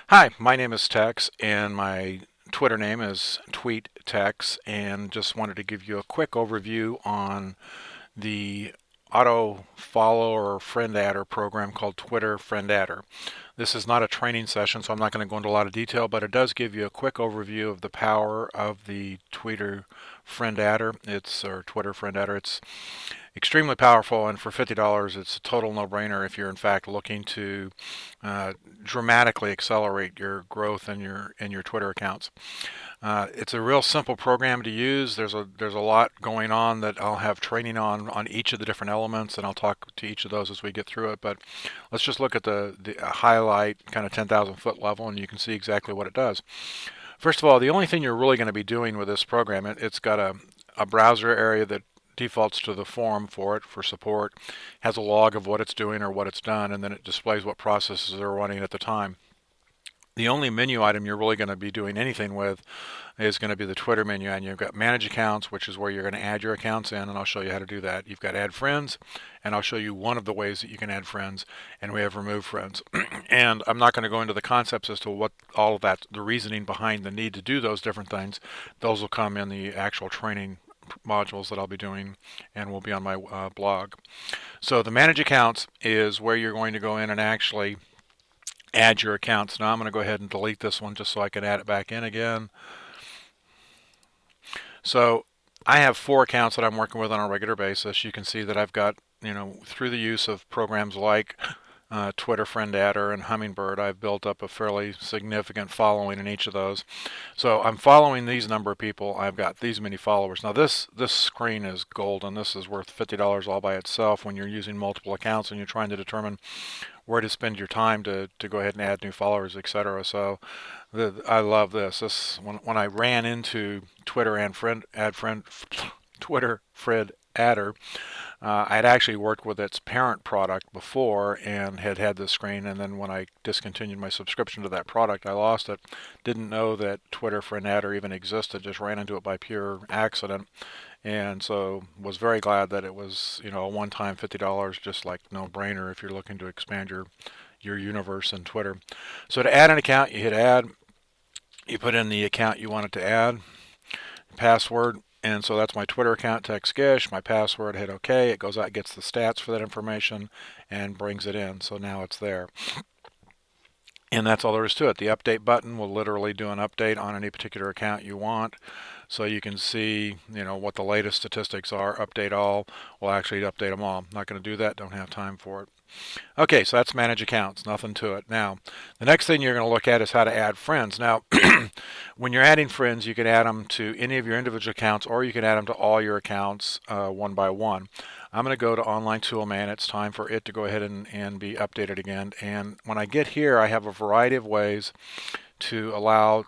Hi, my name is Tex, and my Twitter name is TweetTex, and just wanted to give you a quick overview on the auto follow or friend adder program called Twitter FriendAdder. This is not a training session, so I'm not going to go into a lot of detail, but it does give you a quick overview of the power of the Twitter FriendAdder. Or Twitter FriendAdder. It's extremely powerful, and for $50, it's a total no-brainer if you're in fact looking to uh, dramatically accelerate your growth in your Twitter accounts. It's a real simple program to use. There's a lot going on that I'll have training on each of the different elements, and I'll talk to each of those as we get through it. But let's just look at the highlight kind of 10,000 foot level, and you can see exactly what it does. First of all, the only thing you're really going to be doing with this program, it's got a browser area that defaults to the forum for it for support, has a log of what it's doing or what it's done, and then it displays what processes are running at the time. The only menu item you're really going to be doing anything with is going to be the Twitter menu, and you've got manage accounts, which is where you're going to add your accounts in, and I'll show you how to do that. You've got add friends, and I'll show you one of the ways that you can add friends, and we have remove friends. And I'm not going to go into the concepts as to what all of that, the reasoning behind the need to do those different things. Those will come in the actual training modules that I'll be doing and will be on my blog. So the manage accounts is where you're going to go in and actually add your accounts. Now I'm going to go ahead and delete this one just so I can add it back in again. So I have 4 accounts that I'm working with on a regular basis. You can see that I've got, through the use of programs like Twitter, FriendAdder, and Hummingbird, I've built up a fairly significant following in each of those. So I'm following these number of people. I've got these many followers. Now this screen is golden. This is worth $50 all by itself when you're using multiple accounts and you're trying to determine where to spend your time to go ahead and add new followers, etc. So I love this. When I ran into Twitter and Twitter Fred Adder, I had actually worked with its parent product before and had this screen, and then when I discontinued my subscription to that product, I lost it. Didn't know that Twitter FriendAdder even existed, just ran into it by pure accident, and so was very glad that it was, a one-time $50, just like no-brainer if you're looking to expand your universe in Twitter. So to add an account, you hit add, you put in the account you wanted to add, password, and so that's my Twitter account, TexGish, my password, hit OK. It goes out, gets the stats for that information, and brings it in. So now it's there. And that's all there is to it. The update button will literally do an update on any particular account you want. So you can see, what the latest statistics are. Update all will actually update them all. I'm not going to do that. Don't have time for it. Okay, so that's manage accounts. Nothing to it. Now, the next thing you're going to look at is how to add friends. Now, when you're adding friends, you can add them to any of your individual accounts, or you can add them to all your accounts one by one. I'm going to go to Online Toolman. It's time for it to go ahead and be updated again. And when I get here, I have a variety of ways to allow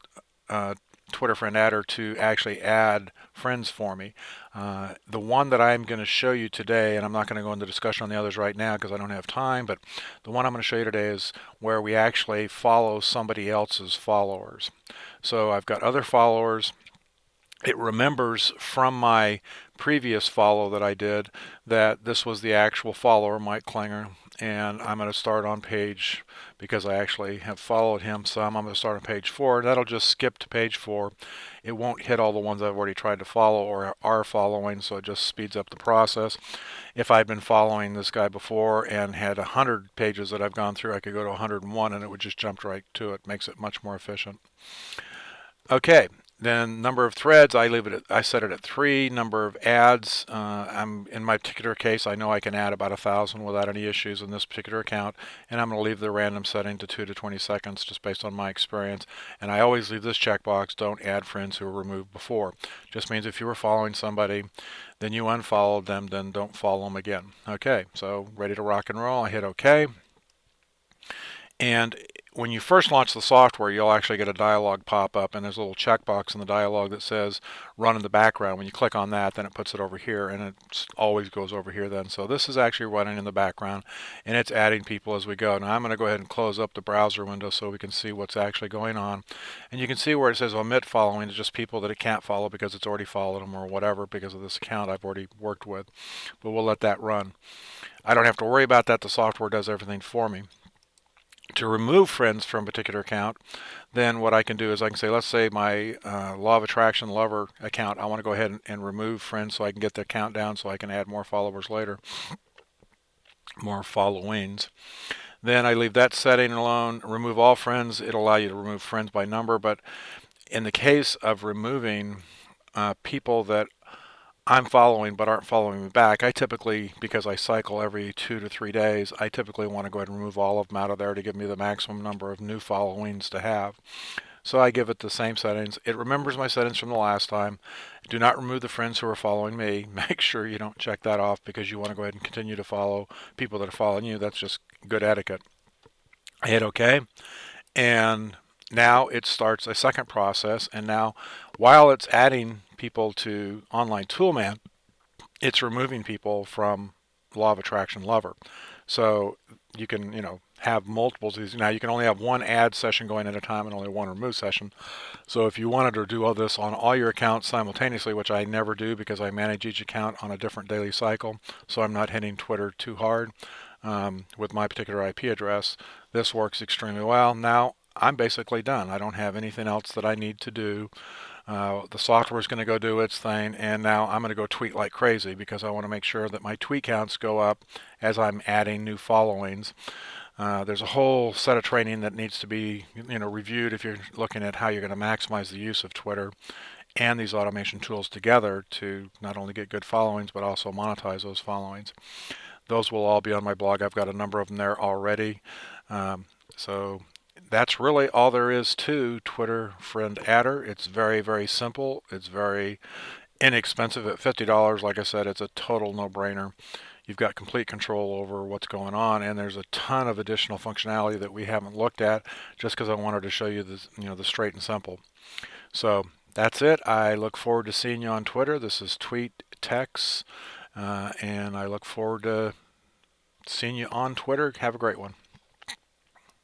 Twitter FriendAdder to actually add friends for me. The one that I'm going to show you today, and I'm not going to go into discussion on the others right now because I don't have time, but the one I'm going to show you today is where we actually follow somebody else's followers. So I've got other followers. It remembers from my previous follow that I did that this was the actual follower, Mike Klinger, and I'm going to start on page, because I actually have followed him some, I'm going to start on page 4. That'll just skip to page 4. It won't hit all the ones I've already tried to follow or are following, so it just speeds up the process. If I'd been following this guy before and had 100 pages that I've gone through, I could go to 101 and it would just jump right to it. Makes it much more efficient. Okay, then number of threads, I set it at 3. Number of ads, in my particular case, I know I can add about 1,000 without any issues in this particular account, and I'm going to leave the random setting to 2 to 20 seconds just based on my experience. And I always leave this checkbox, don't add friends who were removed before. Just means if you were following somebody, then you unfollowed them, then don't follow them again. Okay, so ready to rock and roll. I hit OK. And when you first launch the software, you'll actually get a dialog pop up, and there's a little checkbox in the dialog that says run in the background. When you click on that, then it puts it over here, and it always goes over here then. So this is actually running in the background, and it's adding people as we go. Now I'm going to go ahead and close up the browser window so we can see what's actually going on. And you can see where it says omit following. It's just people that it can't follow because it's already followed them or whatever because of this account I've already worked with. But we'll let that run. I don't have to worry about that. The software does everything for me. to remove friends from a particular account, then what I can do is I can say, let's say my Law of Attraction Lover account, I want to go ahead and remove friends so I can get the count down so I can add more followers later, more followings. Then I leave that setting alone, remove all friends. It'll allow you to remove friends by number, but in the case of removing people that I'm following but aren't following me back, I typically, because I cycle every 2 to 3 days, I typically want to go ahead and remove all of them out of there to give me the maximum number of new followings to have. So I give it the same settings. It remembers my settings from the last time. Do not remove the friends who are following me. Make sure you don't check that off because you want to go ahead and continue to follow people that are following you. That's just good etiquette. I hit OK, and now it starts a second process. And now, while it's adding people to Online Toolman, it's removing people from Law of Attraction Lover. So you can, have multiples of these. Now you can only have one add session going at a time and only one remove session. So if you wanted to do all this on all your accounts simultaneously, which I never do because I manage each account on a different daily cycle, so I'm not hitting Twitter too hard with my particular IP address, this works extremely well. Now I'm basically done. I don't have anything else that I need to do. The software is going to go do its thing, and now I'm going to go tweet like crazy because I want to make sure that my tweet counts go up as I'm adding new followings. There's a whole set of training that needs to be, reviewed if you're looking at how you're going to maximize the use of Twitter and these automation tools together to not only get good followings but also monetize those followings. Those will all be on my blog. I've got a number of them there already. So that's really all there is to Twitter FriendAdder. It's very, very simple. It's very inexpensive at $50. Like I said, it's a total no-brainer. You've got complete control over what's going on, and there's a ton of additional functionality that we haven't looked at just because I wanted to show you the straight and simple. So that's it. I look forward to seeing you on Twitter. This is TweetTex, and I look forward to seeing you on Twitter. Have a great one.